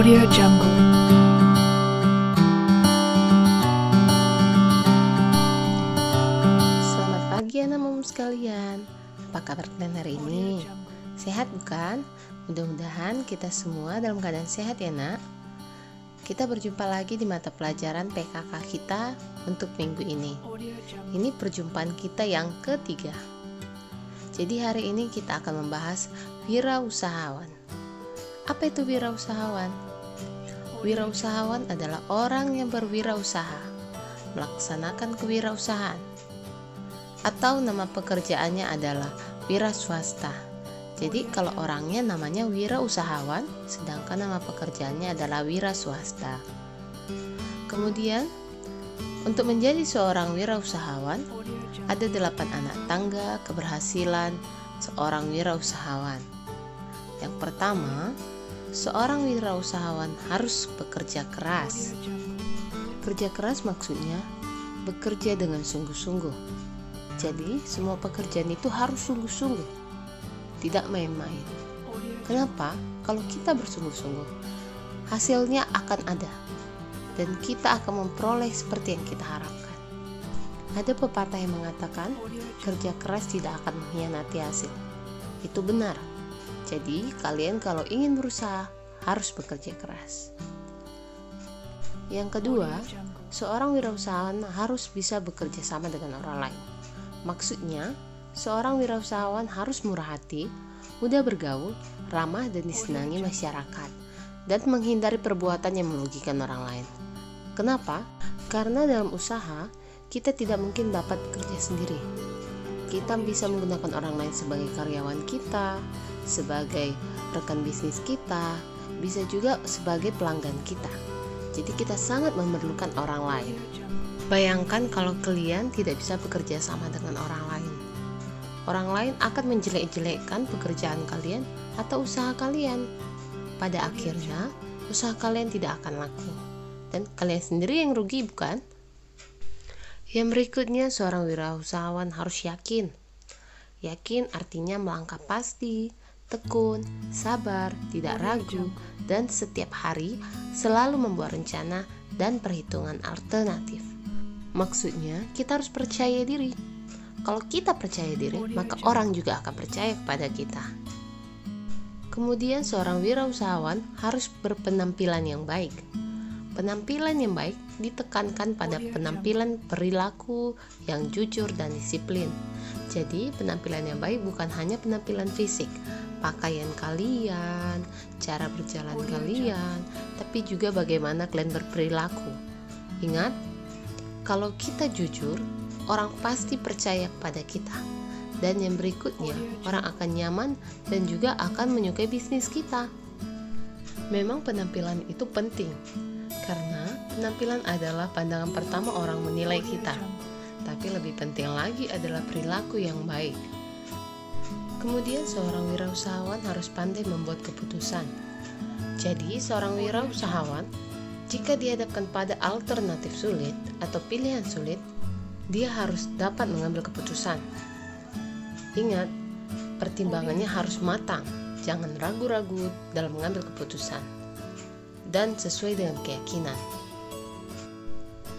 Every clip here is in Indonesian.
Audio Jungle. Selamat pagi anak-anak sekalian. Apa kabar kalian hari ini? Sehat bukan? Mudah-mudahan kita semua dalam keadaan sehat ya nak. Kita berjumpa lagi di mata pelajaran PKK kita untuk minggu ini. Ini perjumpaan kita yang ketiga. Jadi hari ini kita akan membahas wirausahawan. Apa itu wirausahawan? Wirausahawan adalah orang yang berwirausaha, melaksanakan kewirausahaan. Atau nama pekerjaannya adalah wira swasta. Jadi kalau orangnya namanya wirausahawan, sedangkan nama pekerjaannya adalah wira swasta. Kemudian, untuk menjadi seorang wirausahawan, ada 8 anak tangga keberhasilan seorang wirausahawan. Yang pertama, seorang wirausahawan harus bekerja keras. Kerja keras maksudnya bekerja dengan sungguh-sungguh. Jadi, semua pekerjaan itu harus sungguh-sungguh, tidak main-main. Kenapa? Kalau kita bersungguh-sungguh, hasilnya akan ada, dan kita akan memperoleh seperti yang kita harapkan. Ada pepatah yang mengatakan, kerja keras tidak akan mengkhianati hasil. Itu benar. Jadi, kalian kalau ingin berusaha, harus bekerja keras. Yang kedua, seorang wirausahawan harus bisa bekerja sama dengan orang lain. Maksudnya, seorang wirausahawan harus murah hati, mudah bergaul, ramah dan disenangi masyarakat, dan menghindari perbuatan yang merugikan orang lain. Kenapa? Karena dalam usaha, kita tidak mungkin dapat bekerja sendiri. Kita bisa menggunakan orang lain sebagai karyawan kita, sebagai rekan bisnis kita, bisa juga sebagai pelanggan kita. Jadi kita sangat memerlukan orang lain. Bayangkan kalau kalian tidak bisa bekerja sama dengan orang lain. Orang lain akan menjelek-jelekkan pekerjaan kalian atau usaha kalian. Pada akhirnya, usaha kalian tidak akan laku. Dan kalian sendiri yang rugi, bukan? Yang berikutnya, seorang wirausahawan harus yakin. Yakin artinya melangkah pasti, tekun, sabar, tidak ragu, dan setiap hari selalu membuat rencana dan perhitungan alternatif. Maksudnya, kita harus percaya diri. Kalau kita percaya diri, maka orang juga akan percaya kepada kita. Kemudian, seorang wirausahawan harus berpenampilan yang baik. Penampilan yang baik ditekankan pada penampilan perilaku yang jujur dan disiplin. Jadi, penampilan yang baik bukan hanya penampilan fisik, pakaian kalian, cara berjalan kalian, tapi juga bagaimana kalian berperilaku. Ingat, kalau kita jujur, orang pasti percaya kepada kita. Dan yang berikutnya, orang akan nyaman dan juga akan menyukai bisnis kita. Memang penampilan itu penting, karena penampilan adalah pandangan pertama orang menilai kita. Tapi lebih penting lagi adalah perilaku yang baik. Kemudian seorang wirausahawan harus pandai membuat keputusan. Jadi seorang wirausahawan, jika dihadapkan pada alternatif sulit atau pilihan sulit, dia harus dapat mengambil keputusan. Ingat, pertimbangannya harus matang, jangan ragu-ragu dalam mengambil keputusan, dan sesuai dengan keyakinan.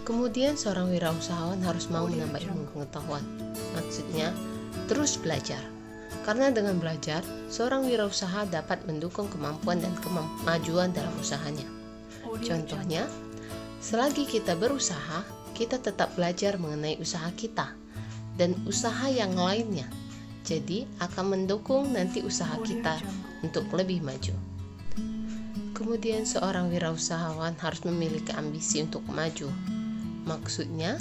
Kemudian seorang wirausahawan harus mau menambah ilmu pengetahuan. Maksudnya, terus belajar. Karena dengan belajar, seorang wirausaha dapat mendukung kemampuan dan kemajuan dalam usahanya. Contohnya, selagi kita berusaha, kita tetap belajar mengenai usaha kita dan usaha yang lainnya. Jadi, akan mendukung nanti usaha kita untuk lebih maju. Kemudian seorang wirausahawan harus memiliki ambisi untuk maju. Maksudnya,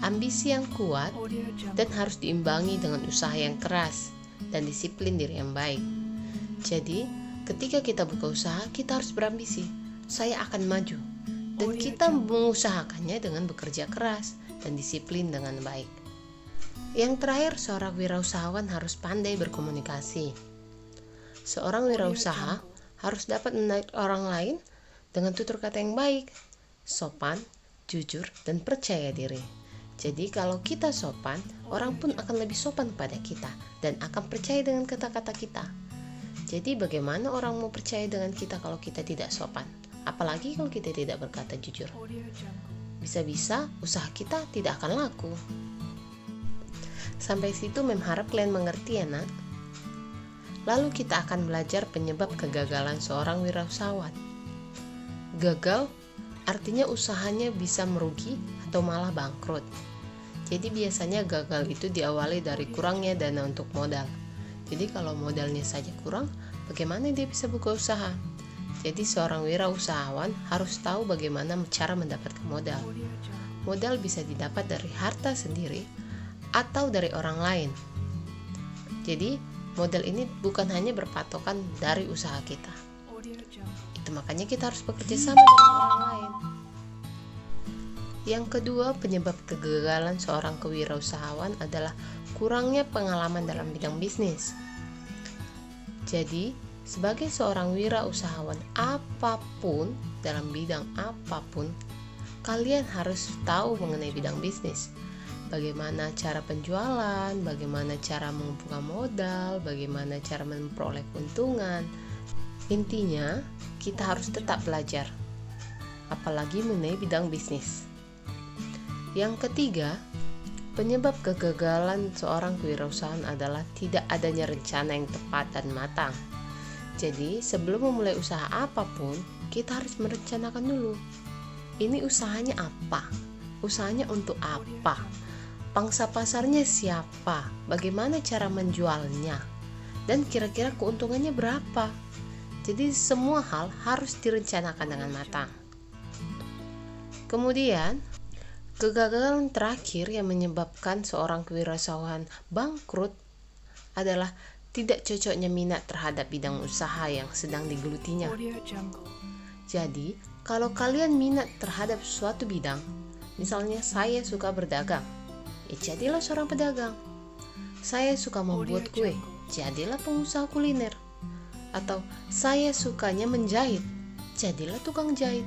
ambisi yang kuat dan harus diimbangi dengan usaha yang keras dan disiplin diri yang baik. Jadi, ketika kita buka usaha, kita harus berambisi. Saya akan maju. Dan kita mengusahakannya dengan bekerja keras dan disiplin dengan baik. Yang terakhir, seorang wirausahawan harus pandai berkomunikasi. Seorang wirausaha harus dapat menarik orang lain dengan tutur kata yang baik, sopan, jujur, dan percaya diri. Jadi kalau kita sopan, orang pun akan lebih sopan kepada kita dan akan percaya dengan kata-kata kita. Jadi bagaimana orang mau percaya dengan kita kalau kita tidak sopan? apalagi kalau kita tidak berkata jujur. Bisa-bisa usaha kita tidak akan laku. Sampai situ Mem harap kalian mengerti ya nak. Lalu kita akan belajar penyebab kegagalan seorang wirausahawan. Gagal artinya usahanya bisa merugi atau malah bangkrut. Jadi biasanya gagal itu diawali dari kurangnya dana untuk modal. Jadi kalau modalnya saja kurang, bagaimana dia bisa buka usaha? Jadi seorang wirausahawan harus tahu bagaimana cara mendapatkan modal. Modal bisa didapat dari harta sendiri atau dari orang lain. Jadi modal ini bukan hanya berpatokan dari usaha kita. Itu makanya kita harus bekerja sama dengan orang lain. Yang kedua, penyebab kegagalan seorang kewirausahawan adalah kurangnya pengalaman dalam bidang bisnis. Jadi, sebagai seorang wirausahawan apapun, dalam bidang apapun, kalian harus tahu mengenai bidang bisnis. Bagaimana cara penjualan, bagaimana cara mengumpulkan modal, bagaimana cara memperoleh keuntungan. Intinya, kita harus tetap belajar, apalagi mengenai bidang bisnis. Yang ketiga, penyebab kegagalan seorang kewirausahaan adalah tidak adanya rencana yang tepat dan matang. Jadi, sebelum memulai usaha apapun, kita harus merencanakan dulu. Ini usahanya apa? Usahanya untuk apa? Pangsa pasarnya siapa? Bagaimana cara menjualnya? Dan kira-kira keuntungannya berapa? Jadi semua hal harus direncanakan dengan matang. Kemudian, kegagalan terakhir yang menyebabkan seorang kewirausahaan bangkrut adalah tidak cocoknya minat terhadap bidang usaha yang sedang digelutinya. Jadi, kalau kalian minat terhadap suatu bidang, misalnya saya suka berdagang, jadilah seorang pedagang. Saya suka membuat kue, jadilah pengusaha kuliner. Atau saya sukanya menjahit, jadilah tukang jahit.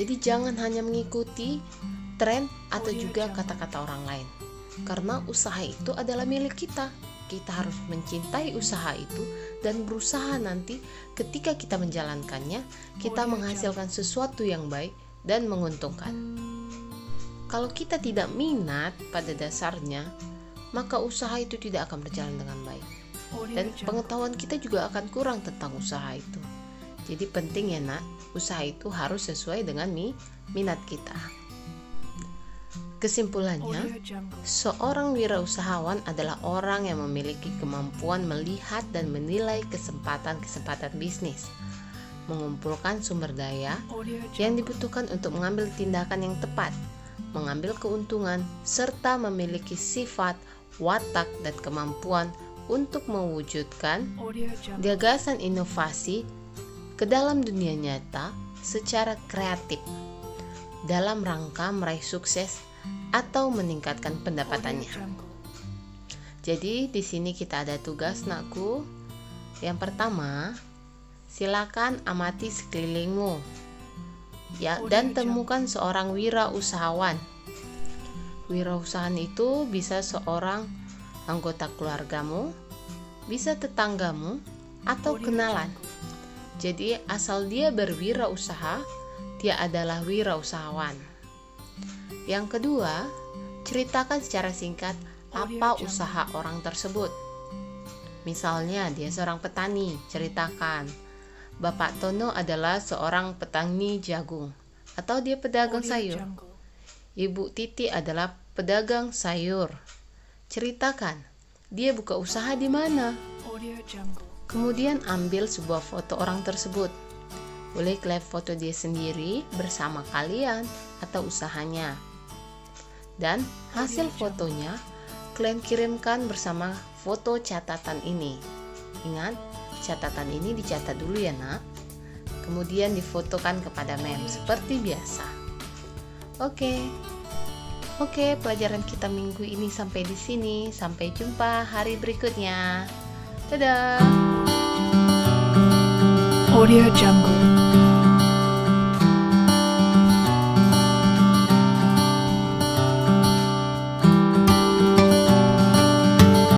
Jadi jangan hanya mengikuti tren atau juga kata-kata orang lain. Karena usaha itu adalah milik kita. Kita harus mencintai usaha itu dan berusaha nanti ketika kita menjalankannya, kita menghasilkan sesuatu yang baik dan menguntungkan. Kalau kita tidak minat pada dasarnya, maka usaha itu tidak akan berjalan dengan baik. Dan pengetahuan kita juga akan kurang tentang usaha itu. Jadi penting ya nak, usaha itu harus sesuai dengan minat kita. Kesimpulannya, seorang wirausahawan adalah orang yang memiliki kemampuan melihat dan menilai kesempatan-kesempatan bisnis, mengumpulkan sumber daya yang dibutuhkan untuk mengambil tindakan yang tepat, mengambil keuntungan, serta memiliki sifat, watak, dan kemampuan untuk mewujudkan gagasan inovasi ke dalam dunia nyata secara kreatif dalam rangka meraih sukses atau meningkatkan pendapatannya. Jadi di sini kita ada tugas nakku. Yang pertama, silakan amati sekelilingmu ya, dan temukan seorang wirausahawan. Wirausahawan itu bisa seorang anggota keluargamu, bisa tetanggamu, atau kenalan. Jadi asal dia berwirausaha, dia adalah wirausahawan. Yang kedua, ceritakan secara singkat apa usaha orang tersebut. Misalnya dia seorang petani, ceritakan Bapak Tono adalah seorang petani jagung, atau dia pedagang sayur. Ibu Titi adalah pedagang sayur. Ceritakan dia buka usaha di mana. Kemudian ambil sebuah foto orang tersebut. Boleh kalian foto dia sendiri bersama kalian atau usahanya. Dan hasil fotonya kalian kirimkan bersama foto catatan ini. Ingat, catatan ini dicatat dulu ya nak. Kemudian difotokan kepada Mem seperti biasa. Oke, pelajaran kita minggu ini sampai di sini. Sampai jumpa hari berikutnya. Dadah. Audio Jungle.